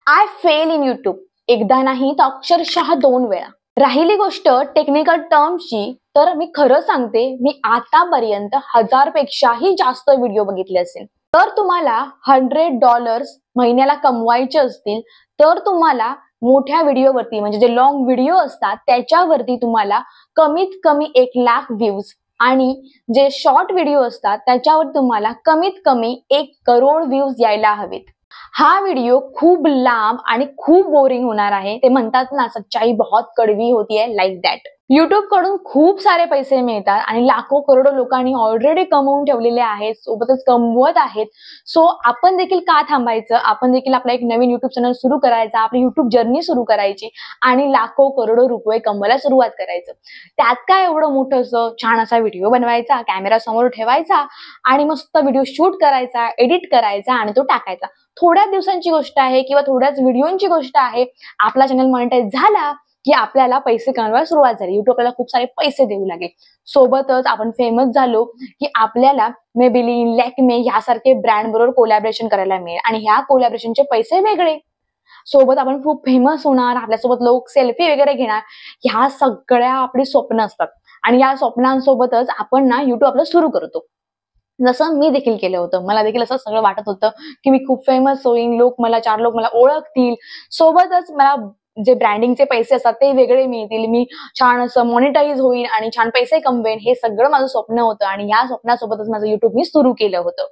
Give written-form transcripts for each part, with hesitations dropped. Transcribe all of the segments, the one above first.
I fail in YouTube. एकदा नाही तर अक्षरशः 2 वेळा. राहिली गोष्ट टेक्निकल टर्म्सची, तर मी खरं सांगते, मी आतापर्यंत 1000 पेक्षाही जास्त व्हिडिओ बघितले असेल. तर तुम्हाला $100 महिन्याला कमवायचे असतील, तर तुम्हाला मोठ्या व्हिडिओवरती म्हणजे जे लॉंग व्हिडिओ असतात त्याच्यावरती तुम्हाला कमीत कमी 1,00,000 व्ह्यूज आणि जे शॉर्ट व्हिडिओ असतात त्याच्यावर तुम्हाला कमीत कमी 1 करोड व्ह्यूज यायला हवेत. हा व्हिडिओ खूप लांब आणि खूप बोरिंग होणार आहे. ते म्हणतात ना, सच्चाई बहुत कड़वी होती है, लाइक दॅट. युट्यूब कडून खूप सारे पैसे मिळतात आणि लाखो करोडो लोकांनी ऑलरेडी कमवून ठेवलेले आहेत, सोबतच कमवत आहेत. सो आपण देखील का थांबायचं? आपण देखील आपला एक नवीन युट्यूब चॅनल सुरू करायचा, आपली युट्यूब जर्नी सुरू करायची आणि लाखो करोडो रुपये कमवायला सुरुवात करायचं. त्यात काय एवढं मोठं असं? छान असा व्हिडिओ बनवायचा, कॅमेरा समोर ठेवायचा आणि मस्त व्हिडिओ शूट करायचा, एडिट करायचा आणि तो टाकायचा. थोड्या दिवसांची गोष्ट आहे किंवा थोड्याच व्हिडिओची गोष्ट आहे. आपला चॅनल मॉनिटाईज झाला की आपल्याला पैसे कमवायला सुरुवात झाली. युट्यूब आपल्याला खूप सारे पैसे देऊ लागेल. सोबतच आपण फेमस झालो की आपल्याला मेबेलिन, लॅक्मे यासारखे ब्रँड बरोबर कोलॅबोरेशन करायला मिळेल आणि ह्या कोलॅबोरेशनचे पैसे वेगळे. सोबत आपण खूप फेमस होणार, आपल्यासोबत लोक सेल्फी वगैरे घेणार. ह्या सगळ्या आपली स्वप्न असतात आणि या स्वप्नांसोबतच आपण ना युट्यूब आपलं सुरू करतो. जसं मी देखील केलं होतं. मला देखील असं सगळं वाटत होतं की मी खूप फेमस होईन, 4 लोक मला ओळखतील, सोबतच मला जे ब्रँडिंगचे पैसे असतात ते वेगळे मिळतील, मी छान असं मॉनिटाईज होईन आणि छान पैसे कमवेन. हे सगळं माझं स्वप्न होतं आणि या स्वप्नासोबतच माझं युट्यूब मी सुरू केलं होतं.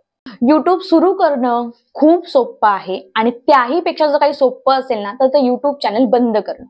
युट्यूब सुरू करणं खूप सोपं आहे आणि त्याही पेक्षा जर काही सोपं असेल ना, तर ते युट्यूब चॅनल बंद करणं.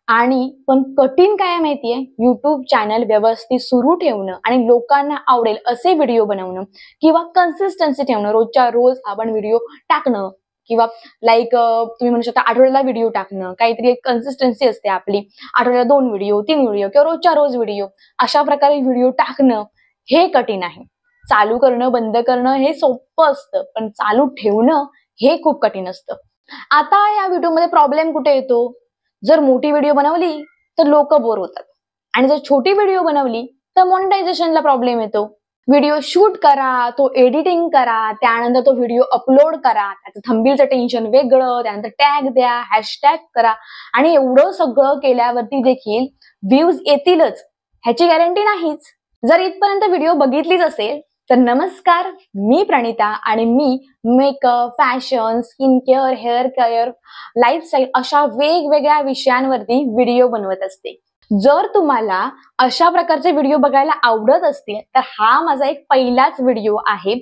आणि पण कठीण काय माहितीये? युट्यूब चॅनल व्यवस्थित सुरू ठेवणं आणि लोकांना आवडेल असे व्हिडिओ बनवणं किंवा कन्सिस्टन्सी ठेवणं. रोजच्या रोज आपण व्हिडिओ टाकणं किंवा तुम्ही म्हणू शकता आठवड्याला व्हिडिओ टाकणं. काहीतरी एक कन्सिस्टन्सी असते आपली. आठवड्याला 2 व्हिडिओ, 3 व्हिडिओ किंवा रोजच्या रोज व्हिडिओ. अशा प्रकारे व्हिडिओ टाकणं हे कठीण आहे. चालू करणं, बंद करणं हे सोपं असतं, पण चालू ठेवणं हे खूप कठीण असतं. आता या व्हिडिओमध्ये प्रॉब्लेम कुठे येतो? जर मोठी व्हिडिओ बनवली तर लोक बोर होतात आणि जर छोटी व्हिडिओ बनवली तर मॉनिटायझेशनला प्रॉब्लेम येतो. व्हिडिओ शूट करा, तो एडिटिंग करा, त्यानंतर तो व्हिडिओ अपलोड करा, त्याचं थंबनेलचं टेन्शन वेगळं, त्यानंतर टॅग द्या, हॅशटॅग करा आणि एवढं सगळं केल्यावरती देखील व्ह्यूज येतीलच ह्याची गॅरंटी नाहीच. जर इथपर्यंत व्हिडिओ बघितलीच असेल तर नमस्कार, मी प्रणिता आणि मी makeup, fashion, skin care, hair care, lifestyle अशा वेगवेगळ्या विषयांवरती व्हिडिओ बनवत असते. जर तुम्हाला अशा प्रकारचे व्हिडिओ बघायला आवडत असतील तर हा माझा एक पहिलाच व्हिडिओ आहे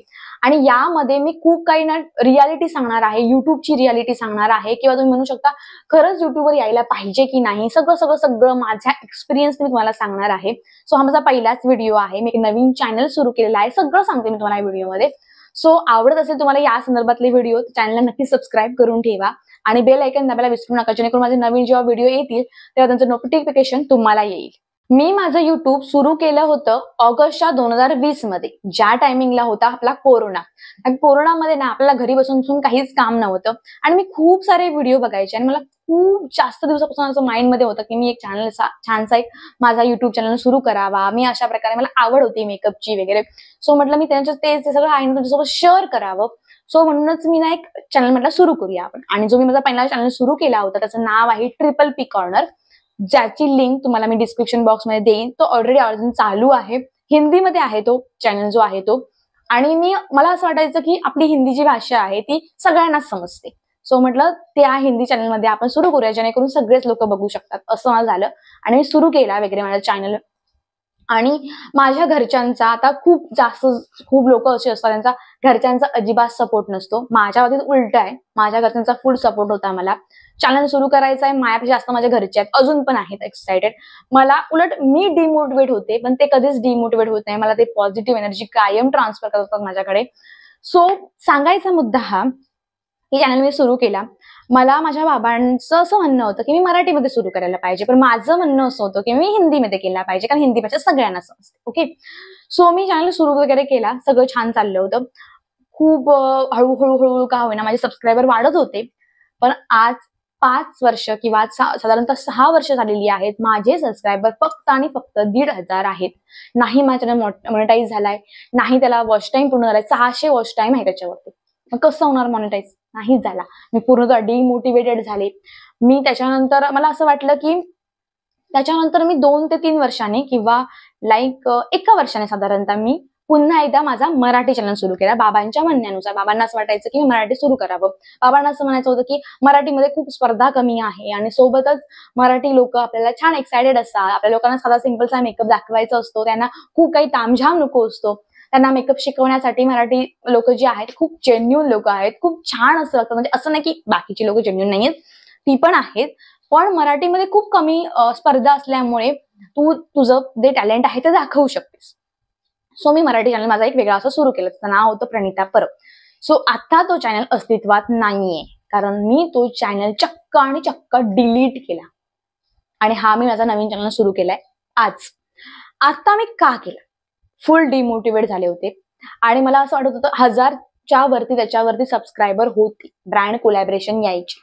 आणि यामध्ये मी खूप काही ना रियालिटी सांगणार आहे, युट्यूबची रियालिटी सांगणार आहे किंवा तुम्ही म्हणू शकता खरंच युट्यूबवर यायला पाहिजे की नाही, सगळं माझ्या एक्सपिरियन्स मी तुम्हाला सांगणार आहे. सो हा माझा पहिलाच व्हिडिओ आहे. मी एक नवीन चॅनल सुरू केलेला आहे, सगळं सांगते मी तुम्हाला या व्हिडिओमध्ये. सो आवडत असेल तुम्हाला या संदर्भातले व्हिडिओ, चॅनलला नक्की सबस्क्राईब करून ठेवा आणि बेल आयकॉन दाबायला विसरू नका, जेणेकरून माझे नवीन जेव्हा व्हिडिओ येतील तेव्हा त्यांचं नोटिफिकेशन तुम्हाला येईल. मी माझं युट्यूब सुरू केलं होतं ऑगस्टच्या 2020 मध्ये, ज्या टायमिंगला होता आपला कोरोना. कोरोनामध्ये ना आपल्याला घरी बसून काहीच काम नव्हतं आणि मी खूप सारे व्हिडिओ बघायचे आणि मला खूप जास्त दिवसापासून असं माइंड मध्ये होतं की मी एक चॅनल छानसा एक माझा युट्यूब चॅनल सुरू करावा. मी अशा प्रकारे मला आवड होती मेकअपची वगैरे. सो म्हटलं मी ते सगळं आहे ना तुमच्यासोबत शेअर करावं. सो म्हणूनच मी ना एक चॅनल म्हटलं सुरू करूया आपण. आणि जो मी माझा पहिला चॅनल सुरू केला होता त्याचं नाव आहे ट्रिपल पी कॉर्नर, ज्याची लिंक तुम्हाला मी डिस्क्रिप्शन बॉक्स मध्ये देईन. तो ऑलरेडी अजून चालू आहे, हिंदीमध्ये आहे तो चॅनल जो आहे तो. आणि मला असं वाटायचं की आपली हिंदी जी भाषा आहे ती सगळ्यांनाच समजते. सो म्हटलं त्या हिंदी चॅनलमध्ये आपण सुरू करूया, जेणेकरून सगळेच लोक बघू शकतात. असं मला झालं आणि मी सुरू केला वगैरे माझा चॅनल. आणि माझ्या घरच्यांचा आता खूप लोक असे असतात त्यांचा घरच्यांचा अजिबात सपोर्ट नसतो. माझ्या बाबतीत उलट आहे, माझ्या घरच्यांचा फुल सपोर्ट होता. मला चॅनल सुरू करायचा आहे, माझ्यापेक्षा जास्त माझ्या घरचे आहेत, अजून पण आहेत एक्साइटेड. मला उलट मी डिमोटिवेट होते पण ते कधीच डिमोटिवेट होत नाही. मला ते पॉझिटिव्ह एनर्जी कायम ट्रान्सफर करतात माझ्याकडे. सो सांगायचा मुद्दा हा की चॅनल मी सुरू केला. मला माझ्या बाबांचं असं म्हणणं होतं की मी मराठीमध्ये सुरू करायला पाहिजे, पण माझं म्हणणं असं होतं की मी हिंदीमध्ये केला पाहिजे, कारण हिंदी भाषा सगळ्यांना समजते. ओके, सो मी चॅनल सुरू वगैरे केला, सगळं छान चाललं होतं. खूप हळूहळू का होईना माझे सबस्क्रायबर वाढत होते. पण आज 5 वर्ष किंवा साधारणतः 6 वर्ष झालेली आहेत. माझे सबस्क्रायबर फक्त आणि फक्त 1,500 आहेत. नाही माझा चॅनल मॉनिटाईज झालाय, नाही त्याला वॉच टाइम पूर्ण झालाय. 600 वॉच टाइम आहे त्याच्यावरती. मग कसं होणार मॉनिटाईज? नाहीच झाला. मी पूर्णतः डिमोटिवेटेड झाले. मी त्याच्यानंतर मला असं वाटलं की त्याच्यानंतर मी 2 ते 3 वर्षांनी किंवा एका वर्षाने साधारणतः मी पुन्हा एकदा माझा मराठी चॅनल सुरू केला. बाबांच्या म्हणण्यानुसार. बाबांना असं वाटायचं की मी मराठी सुरू करावं. बाबांना असं म्हणायचं होतं की मराठीमध्ये खूप स्पर्धा कमी आहे आणि सोबतच मराठी लोक आपल्याला छान एक्सायटेड असतात. आपल्या लोकांना साधा सिंपलचा मेकअप दाखवायचा असतो. त्यांना खूप काही तामझाम नको असतो. त्यांना मेकअप शिकवण्यासाठी मराठी लोक जी आहेत खूप जेन्युइन लोक आहेत. खूप छान असं असतं. म्हणजे असं नाही की बाकीची लोक जेन्युइन नाहीयेत, ती पण आहेत. पण मराठीमध्ये खूप कमी स्पर्धा असल्यामुळे तू तुझं जे टॅलेंट आहे ते दाखवू शकतेस. सो मी मराठी चॅनल माझा एक वेगळा असं सुरू केलं. त्याचं नाव होतं प्रणिता परब. सो आता तो चॅनल अस्तित्वात नाहीये, कारण मी तो चॅनल चक्क आणि चक्क डिलीट केला. आणि हा मी माझा नवीन चॅनल सुरू केलाय आज. आता मी का केलं? फुल डिमोटिवेट झाले होते आणि मला असं वाटत होतं 1000च्या वरती त्याच्यावरती सबस्क्रायबर होते. ब्रँड कोलॅबरेशन यायची.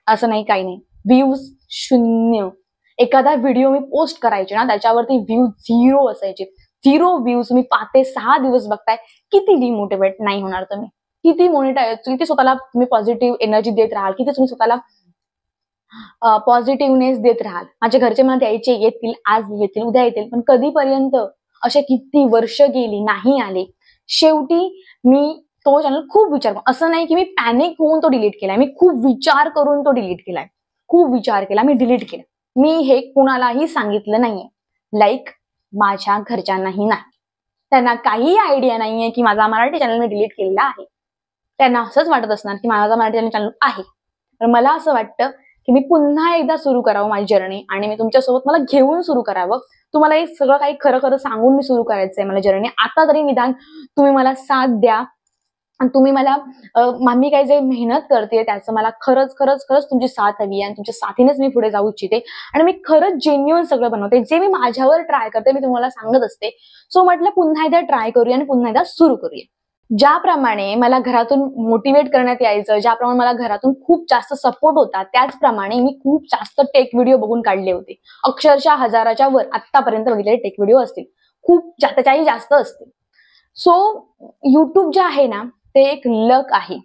असं नाही, काही नाही. व्ह्यूज 0. एखादा व्हिडिओ मी पोस्ट करायचे ना त्याच्यावरती व्ह्यूज 0 असायचे. 0 व्ह्यूज. मी 5 ते 6 दिवस बघताय. किती डिमोटिवेट नाही होणार तुम्ही? किती स्वतःला तुम्ही पॉझिटिव्ह एनर्जी देत राहाल, किती तुम्ही स्वतःला पॉझिटिव्हनेस देत राहाल. माझ्या घरचे मला द्यायचे, येतील, आज येतील, उद्या येतील, पण कधीपर्यंत? असे किती वर्ष गेली, नाही आले. शेवटी मी तो चॅनल खूप विचार, असं नाही की मी पॅनिक होऊन तो डिलीट केलाय. मी खूप विचार करून तो डिलीट केलाय. खूप विचार केला, मी डिलीट केला. मी हे कुणालाही सांगितलं नाहीये. माझ्या घरच्यांनाही नाही. त्यांना काही आयडिया नाहीये की माझा मराठी चॅनल मी डिलीट केलेला आहे. त्यांना असंच वाटत असणार की माझा मराठी चॅनल आहे. तर मला असं वाटतं की मी पुन्हा एकदा सुरू करावं माझी जर्नी आणि मी तुमच्यासोबत मला घेऊन सुरू करावं. तुम्हाला हे सगळं काही खरं खरं सांगून मी सुरू करायचंय मला जर्नी. आता तरी निदान तुम्ही मला साथ द्या आणि तुम्ही मला मी काही जे मेहनत करते त्याचं मला खरंच खरंच खरंच तुमची साथ हवी आहे आणि तुमच्या साथीनेच मी पुढे जाऊ इच्छिते आणि मी खरंच जेन्युइन सगळं बनवते. जे मी माझ्यावर ट्राय करते मी तुम्हाला सांगत असते. सो म्हटलं पुन्हा एकदा ट्राय करूया आणि पुन्हा एकदा सुरू करूया. ज्याप्रमाणे मला घरातून मोटिवेट करण्यात यायचं, ज्याप्रमाणे मला घरातून खूप जास्त सपोर्ट होता, त्याचप्रमाणे मी खूप जास्त टेक व्हिडिओ बघून काढले होते. अक्षरशः 1000च्या वर आतापर्यंत बघितलेले टेक व्हिडिओ असतील. खूप त्याच्याही जास्त असतील. सो युट्यूब जे आहे ना ते एक लक आहे.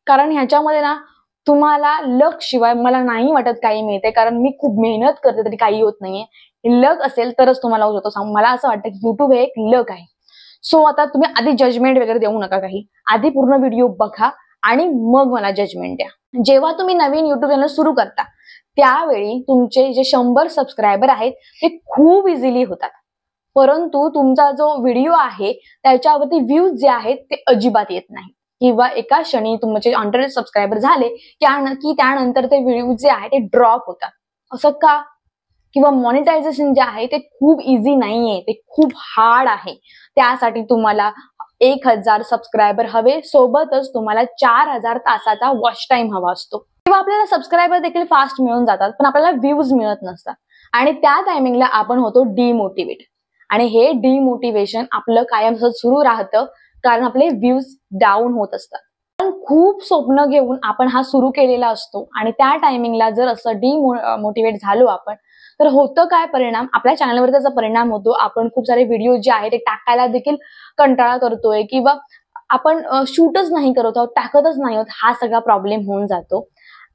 कारण ह्याच्यामध्ये ना तुम्हाला लक शिवाय मला नाही वाटत काही मिळते, कारण मी खूप मेहनत करते तरी काही होत नाहीये. लक असेल तरच तुम्हाला होऊ शकतो. मला असं वाटतं की युट्यूब हे एक लक आहे. सो आता तुम्ही आधी जजमेंट वगैरे देऊ नका काही. आधी पूर्ण व्हिडिओ बघा आणि मग मला जजमेंट द्या. जेव्हा तुम्ही नवीन युट्यूब चॅनल सुरू करता त्यावेळी तुमचे जे 100 सबस्क्रायबर आहेत ते खूप इझिली होतात. परंतु तुमचा जो व्हिडिओ आहे त्याच्यावरती व्ह्यूज जे आहेत ते अजिबात येत नाही. किंवा एका क्षणी तुमचे 100 सबस्क्रायबर झाले की त्यानंतर ते व्ह्यूज जे आहे ते ड्रॉप होतात. असं का? किंवा मॉनिटायझेशन जे आहे ते खूप इझी नाहीये, ते खूप हार्ड आहे. त्यासाठी तुम्हाला 1000 सबस्क्रायबर हवे, सोबतच तुम्हाला 4000 तासाचा वॉच टाइम हवा असतो. किंवा आपल्याला सबस्क्रायबर देखील फास्ट मिळून जातात, पण आपल्याला व्ह्यूज मिळत नसतात आणि त्या टायमिंगला आपण होतो डिमोटिवेट. आणि हे डिमोटिवेशन आपलं कायम सुरू राहतं, कारण आपले व्ह्यूज डाऊन होत असतात. पण खूप स्वप्न घेऊन आपण हा सुरू केलेला असतो आणि त्या टायमिंगला जर असं डिमोटिवेट झालो आपण, तर होतं काय परिणाम? आपल्या चॅनलवर त्याचा परिणाम होतो. आपण खूप सारे व्हिडिओ जे आहेत ते टाकायला देखील कंटाळा करतोय किंवा आपण शूटच नाही करत आहोत, टाकतच नाही आहोत. हा सगळा प्रॉब्लेम होऊन जातो.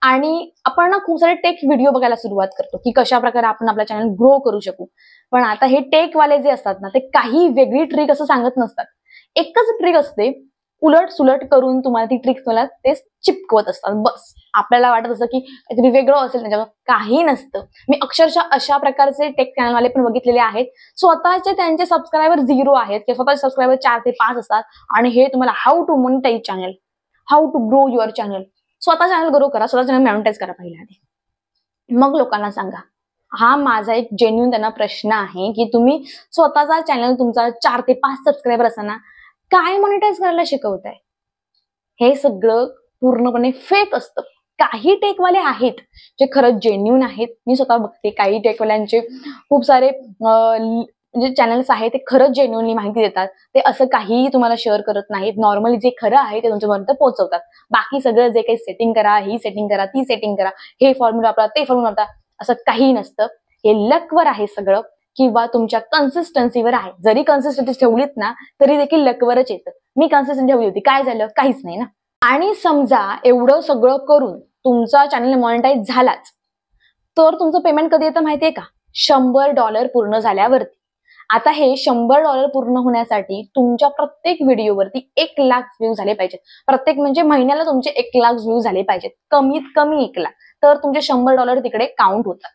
आणि आपण ना खूप सारे टेक व्हिडिओ बघायला सुरुवात करतो की कशा प्रकारे आपण आपला चॅनल ग्रो करू शकू. पण आता हे टेकवाले जे असतात ना ते काही वेगळी ट्रिक असं सांगत नसतात. एकच ट्रिक असते, उलट सुलट करून तुम्हाला ती ट्रिक मला ते चिपकवत असतात. बस आपल्याला वाटत असतं की काहीतरी वेगळं असेल त्याच्यावर. काही नसतं. मी अक्षरशः अशा प्रकारचे टेक चॅनलवाले पण बघितलेले आहेत. स्वतःचे त्यांचे सबस्क्रायबर 0 आहेत किंवा स्वतःचे सबस्क्रायबर 4 ते 5 असतात आणि हे तुम्हाला how to monetize channel, how to grow your channel. स्वतः चॅनल ग्रो करा, स्वतः चॅनल मॉनिटाईज करा पहिल्या आधी. मग लोकांना सांगा. हा माझा एक जेन्युइन त्यांना प्रश्न आहे की तुम्ही स्वतःचा चॅनल तुमचा 4 ते 5 सबस्क्रायबर असताना काय मॉनिटाईज करायला शिकवताय? हे सगळं पूर्णपणे फेक असतं. काही टेकवाले आहेत जे खरंच जेन्युइन आहेत. मी स्वतः बघते काही टेकवाल्यांचे खूप सारे म्हणजे चॅनल्स आहेत ते खरंच जेन्युइनली माहिती देतात. ते असं काहीही तुम्हाला शेअर करत नाहीत. नॉर्मली जे खरं आहे ते तुमच्यापर्यंत पोहोचवतात. बाकी सगळं जे काही सेटिंग करा, ही सेटिंग करा, ती सेटिंग करा, हे फॉर्म्युला वापरा, ते फॉर्म्युला वापरा, असं काही नसतं. हे लकवर आहे सगळं किंवा तुमच्या कन्सिस्टन्सीवर आहे. जरी कन्सिस्टन्सी ठेवलीत ना तरी देखील लकवरच येतं. मी कन्सिस्टन्सी ठेवली होती, काय झालं? काहीच नाही ना. आणि समजा एवढं सगळं करून तुमचा चॅनल मॉनिटाईज झालाच, तर तुमचं पेमेंट कधी येतं माहितीये का? $100 पूर्ण झाल्यावरती. आता हे $100 पूर्ण होण्यासाठी तुमच्या प्रत्येक व्हिडिओवरती 1,00,000 व्ह्यू झाले पाहिजेत. प्रत्येक म्हणजे महिन्याला तुमचे 1,00,000 व्ह्यू झाले पाहिजेत, कमीत कमी 1,00,000. तर तुमचे $100 तिकडे काउंट होतात.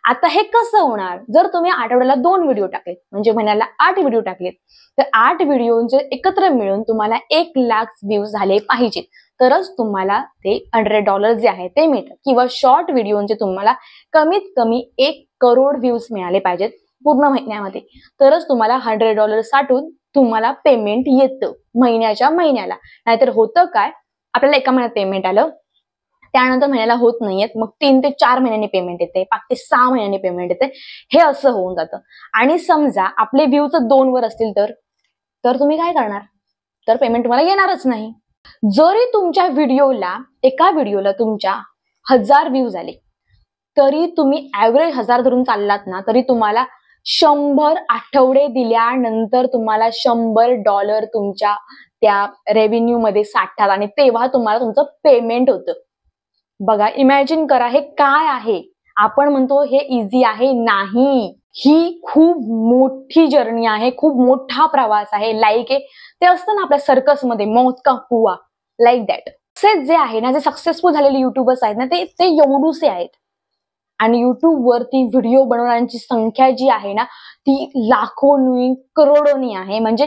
आता हे कसं होणार? जर तुम्ही आठवड्याला 2 व्हिडिओ टाकलेत, म्हणजे महिन्याला 8 व्हिडिओ टाकलेत, तर 8 व्हिडिओचे एकत्र मिळून तुम्हाला 1,00,000 व्ह्यू झाले पाहिजेत. तरच तुम्हाला ते $100 जे आहे ते मिळतात. किंवा शॉर्ट व्हिडिओचे तुम्हाला कमीत कमी 1 करोड व्ह्यूज मिळाले पाहिजेत पूर्ण महिन्यामध्ये. तरच तुम्हाला $100 साठून तुम्हाला पेमेंट येतं महिन्याच्या महिन्याला. नाहीतर होतं काय, आपल्याला एका महिन्यात पेमेंट आलं, त्यानंतर महिन्याला होत नाहीयेत, मग 3 ते 4 महिन्यांनी पेमेंट येते, 5 ते 6 महिन्यांनी पेमेंट येते. हे असं होऊन जातं. आणि समजा आपले व्ह्यूज 2 वर असतील तर तुम्ही काय करणार? तर पेमेंट तुम्हाला येणारच नाही. जरी तुमच्या एका व्हिडिओला तुमच्या 1000 व्ह्यूज आले, तरी तुम्ही ऍव्हरेज 1000 धरून चाललात ना, तरी तुम्हाला 100 आठवडे दिल्यानंतर तुम्हाला $100 तुमच्या त्या रेव्हेन्यू मध्ये साठतात आणि तेव्हा तुम्हाला तुमचं पेमेंट होतं. बघा, इमॅजिन करा, हे काय आहे? आपण म्हणतो हे इझी आहे, नाही. ही खूप मोठी जर्नी आहे, खूप मोठा प्रवास आहे. लाईक ते असतं ना आपल्या सर्कसमध्ये, मौत का कुआ, लाईक दॅट. सक्सेस जे आहे ना, जे सक्सेसफुल झालेले युट्यूबर्स आहेत ना, ते एवढूसे आहेत. आणि युट्यूबवरती व्हिडिओ बनवणाऱ्यांची संख्या जी आहे ना, ती लाखोनी करोडोनी आहे. म्हणजे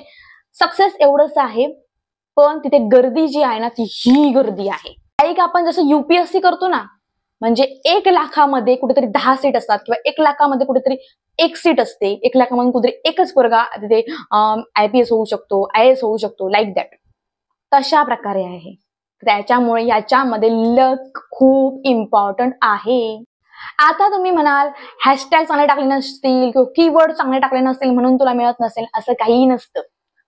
सक्सेस एवढंच आहे, पण तिथे गर्दी जी आहे ना, ती ही गर्दी आहे. लाईक आपण जसं UPSC करतो ना, म्हणजे 1,00,000मध्ये कुठेतरी 10 सीट असतात, किंवा 1,00,000मध्ये कुठेतरी 1 सीट असते, 1,00,000मध्ये कुठेतरी एकच पोरगा तिथे IPS होऊ शकतो, IAS होऊ शकतो, लाईक दॅट. तशा प्रकारे आहे. त्याच्यामुळे याच्यामध्ये लक खूप इम्पॉर्टंट आहे. आता तुम्ही म्हणाल, हॅशटॅग चांगले टाकले नसतील किंवा कीवर्ड चांगले टाकले नसतील म्हणून तुला मिळत नसेल, असं काहीही नसतं.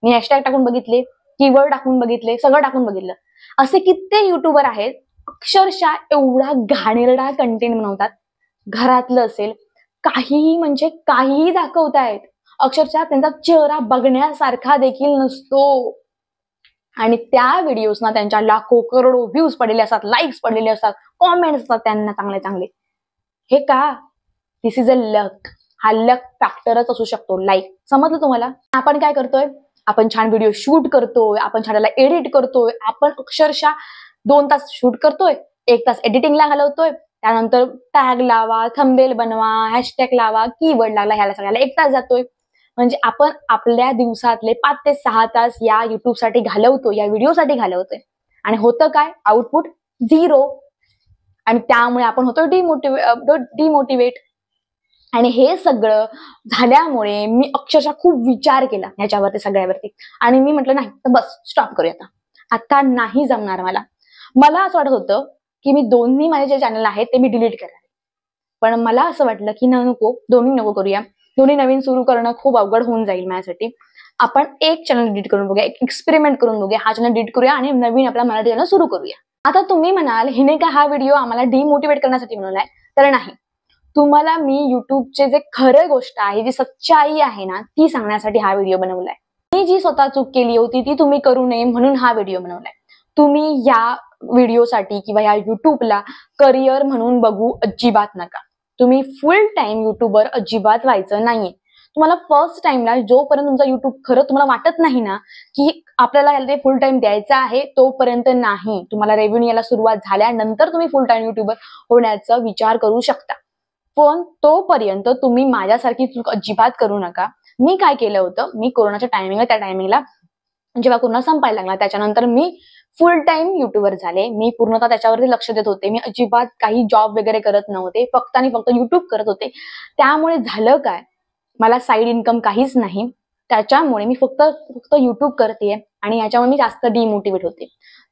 मी हॅशटॅग टाकून बघितले, कीवर्ड टाकून बघितले, सगळं टाकून बघितलं. असे कित्येक युट्यूबर आहेत, अक्षरशः एवढा घाणेरडा कंटेंट बनवतात, घरातलं असेल, काहीही म्हणजे काहीही दाखवतायत. अक्षरशः त्यांचा चेहरा बघण्यासारखा देखील नसतो. आणि त्या व्हिडिओजना त्यांच्या लाखो करोडो व्ह्यूज पडलेले असतात, लाईक्स पडलेले असतात, कॉमेंट्स असतात त्यांना चांगले चांगले. हे का? दिस इज अ लक. हा लक फॅक्टरच असू शकतो. लाईक, समजलं तुम्हाला? आपण काय करतोय? आपण छान व्हिडिओ शूट करतोय, आपण छान एडिट करतोय, आपण अक्षरशः 2 तास शूट करतोय, 1 तास एडिटिंगला घालवतोय, त्यानंतर टॅग लावा, थंबनेल बनवा, हॅशटॅग लावा, कीवर्ड लागला, ह्याला सगळ्याला 1 तास जातोय. म्हणजे आपण आपल्या दिवसातले 5 ते 6 तास या युट्यूबसाठी घालवतोय, या व्हिडिओसाठी घालवतोय. आणि होतं काय? आउटपुट 0. आणि त्यामुळे आपण होतो डिमोटिवेट. आणि हे सगळं झाल्यामुळे मी अक्षरशः खूप विचार केला ह्याच्यावरती सगळ्यावरती. आणि मी म्हटलं नाही, तर बस स्टॉप करूया आता नाही जमणार मला असं वाटत होतं की मी दोन्ही माझे जे चॅनल आहेत ते मी डिलीट करणार. पण मला असं वाटलं की नको, दोन्ही नको करूया. दोन्ही नवीन सुरू करणं खूप अवघड होऊन जाईल माझ्यासाठी. आपण एक चॅनल डिलीट करून बघूया, एक एक्सपेरिमेंट करून बघूया, हा चॅनल डिलीट करूया आणि नवीन आपला मराठी चॅनल सुरू करूया. आता तुम्ही म्हणाल, हिने का हा व्हिडिओ आम्हाला डिमोटिवेट करण्यासाठी बनवलाय? तर नाही, तुम्हाला मी युट्यूबचे जे खरं गोष्ट आहे, जी सच्चाई आहे ना, ती सांगण्यासाठी हा व्हिडिओ बनवलाय. मी जी स्वतः चूक केली होती ती तुम्ही करू नये म्हणून हा व्हिडिओ बनवलाय. तुम्ही या व्हिडिओसाठी किंवा या युट्यूबला करिअर म्हणून बघू अजिबात नका. तुम्ही फुल टाइम युट्यूबर अजिबात व्हायचं नाहीये. तुम्हाला फर्स्ट टाइमला जोपर्यंत तुमचा युट्यूब खरं तुम्हाला वाटत नाही ना की आपल्याला याला फुल टाइम द्यायचा आहे, तोपर्यंत नाही. तुम्हाला रेव्हेन्यू यायला सुरुवात झाल्यानंतर तुम्ही फुल टाइम युट्यूबर होण्याचा विचार करू शकता. पण तोपर्यंत तुम्ही माझ्यासारखी चूक अजिबात करू नका. मी काय केलं होतं, मी कोरोनाच्या त्या टायमिंगला जेव्हा कोरोना संपायला लागला त्याच्यानंतर मी फुल टाइम युट्यूबर झाले. मी पूर्णतः त्याच्यावरती लक्ष देत होते. मी अजिबात काही जॉब वगैरे करत नव्हते, फक्त आणि फक्त युट्यूब करत होते. त्यामुळे झालं काय, मला साईड इन्कम काहीच नाही. त्याच्यामुळे मी फक्त युट्यूब करतेय आणि याच्यामुळे मी जास्त डिमोटिवेट होते.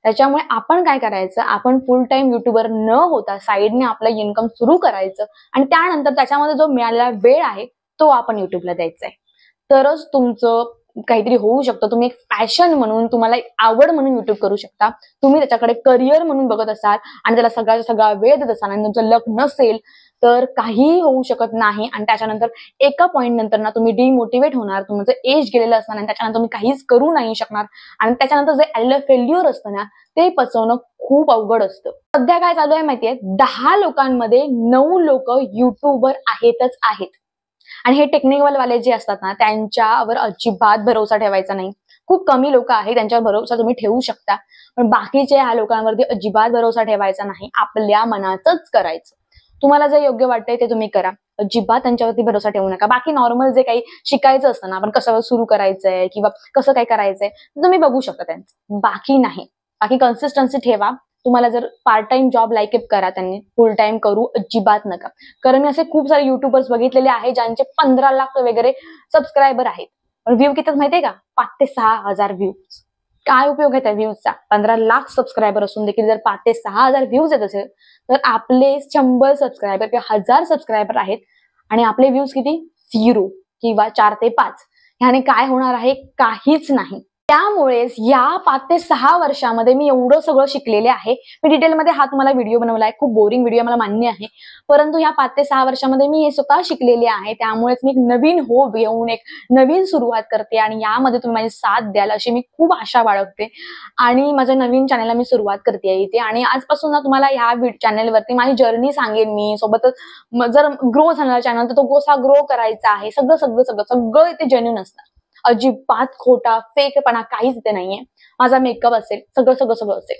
त्याच्यामुळे आपण काय करायचं, आपण फुल टाइम युट्यूबर न होता साईडने आपलं इन्कम सुरू करायचं आणि त्यानंतर त्याच्यामध्ये जो मिळालेला वेळ आहे तो आपण युट्यूबला द्यायचा आहे. तरच तुमचं काहीतरी होऊ शकतं. तुम्ही एक पॅशन म्हणून, तुम्हाला एक आवड म्हणून युट्यूब करू शकता. तुम्ही त्याच्याकडे करिअर म्हणून बघत असाल आणि त्याला सगळा वेळ देत असाल आणि तुमचं लक नसेल तर काहीही होऊ शकत नाही. आणि त्याच्यानंतर एका पॉइंट नंतर ना तुम्ही डिमोटिवेट होणार, तुमचं एज गेलेलं असणार आणि त्याच्यानंतर तुम्ही काहीच करू नाही शकणार. आणि त्याच्यानंतर जे आलेलं फेल्युअर असतं ना ते पचवणं खूप अवघड असतं. सध्या काय चालू आहे माहितीये, 10 लोकांमध्ये 9 लोक युट्यूबर आहेतच आहेत. आणि हे टेक्निकल वाले जे असतात ना त्यांच्यावर अजिबात भरोसा ठेवायचा नाही. खूप कमी लोक आहेत त्यांच्यावर भरोसा तुम्ही ठेवू शकता, पण बाकीचे ह्या लोकांवरती अजिबात भरोसा ठेवायचा नाही. आपल्या मनाचंच करायचं. तुम्हाला जे योग्य वाटतंय ते तुम्ही करा. अजिबात त्यांच्यावरती भरोसा ठेवू नका. बाकी नॉर्मल जे काही शिकायचं असतं ना, आपण कसं सुरू करायचंय किंवा कसं काय करायचंय तुम्ही बघू शकता त्यांचं, बाकी नाही. बाकी कन्सिस्टन्सी ठेवा. तुम्हाला जर पार्ट टाइम जॉब लाईक करा, त्यांनी फुल टाइम करू अजिबात नका. कारण मी असे खूप सारे युट्यूबर्स बघितलेले आहेत ज्यांचे 15 लाख वगैरे सबस्क्रायबर आहेत, पण व्ह्यू किती माहितीये का? 5 ते 6 हजार व्ह्यूज. काय उपयोग आहे त्या व्ह्यूजचा? 15 लाख सबस्क्रायबर असून देखील जर 5 ते 6 हजार व्ह्यूज येत असेल तर आपले 100 सबस्क्रायबर किंवा 1000 सबस्क्रायबर आहेत आणि आपले व्ह्यूज किती? 0 किंवा 4 ते 5. ह्याने काय होणार आहे? काहीच नाही. त्यामुळेच या 5 ते 6 वर्षामध्ये मी एवढं सगळं शिकलेले आहे. मी डिटेलमध्ये हा तुम्हाला व्हिडिओ बनवलाय, खूप बोरिंग व्हिडिओ मला मान्य आहे, परंतु या 5 ते 6 वर्षामध्ये मी हे स्वतः शिकलेले आहे. त्यामुळेच मी एक नवीन होप घेऊन एक नवीन सुरुवात करते आणि यामध्ये तुम्ही माझी साथ द्याल अशी मी खूप आशा बाळगते. आणि माझ्या नवीन चॅनलला मी सुरुवात करते इथे. आणि आजपासून ना तुम्हाला ह्या चॅनलवरती माझी जर्नी सांगेन मी. सोबतच जर ग्रो झाला चॅनल तर तो कसा ग्रो करायचा आहे, सगळं सगळं सगळं सगळं इथे जेन्युइन असणार. अजिबात खोटा फेकपणा काहीच इथे नाहीये. माझा मेकअप असेल, सगळं सगळं सगळं असेल.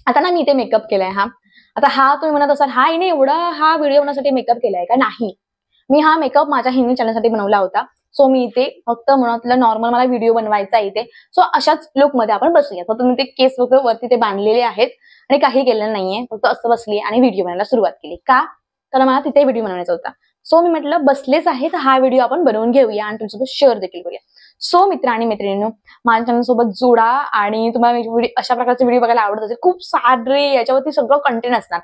आता ना मी इथे मेकअप केलाय हा. आता हा तुम्ही म्हणत असाल हा हिने एवढा हा व्हिडिओ बनवण्यासाठी मेकअप केलाय का? नाही, मी हा मेकअप माझ्या हिंदी चॅनलसाठी बनवला होता. सो मी इथे फक्त म्हणतलं नॉर्मल मला व्हिडिओ बनवायचा इथे. सो अशाच लुक मध्ये आपण बसूया. फक्त मी ते केस फक्त वरती ते बांधलेले आहेत आणि काही केलेलं नाहीये. फक्त असं बसली आणि व्हिडिओ बनायला सुरुवात केली. का? तर मला तिथे व्हिडिओ बनवायचा होता. सो मी म्हटलं बसलेच आहे तर हा व्हिडिओ आपण बनवून घेऊया आणि तुमच्यासोबत शेअर देखील करूया. सो मित्र आणि मैत्रिणींनो, माझ्या चॅनल सोबत जोडा. आणि तुम्हाला अशा प्रकारचे व्हिडिओ बघायला आवडत असेल, खूप सारे याच्यावरती सगळं कंटेंट असणार,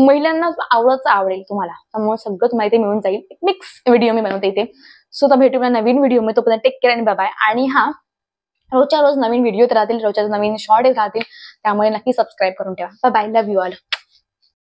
महिलांना आवडेल तुम्हाला, त्यामुळे सगळं तुम्हाला इथे मिळून जाईल. मिक्स व्हिडिओ मी बनवते इथे. सो तर भेटूया नवीन व्हिडिओ मध्ये. तोपर्यंत टेक केअर आणि बाय बाय. आणि हा रोजच्या रोज नवीन व्हिडिओ राहतील, रोजच्या नवीन शॉर्ट राहतील, त्यामुळे नक्की सबस्क्राईब करून ठेवा. Bye bye, love you all.